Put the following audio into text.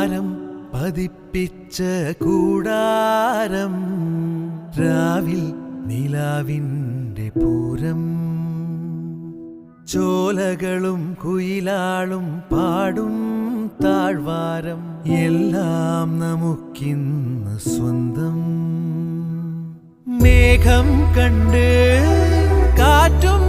താരം പതിപ്പിച്ച കൂടാരം രാവിൽ നിലാവിൻ്റെ പൂരം ചോലകളും കുയിലാളും പാടും താഴ്വാരം എല്ലാം നമുക്കിന്ന് സ്വന്തം മേഘം കണ്ട് കാറ്റും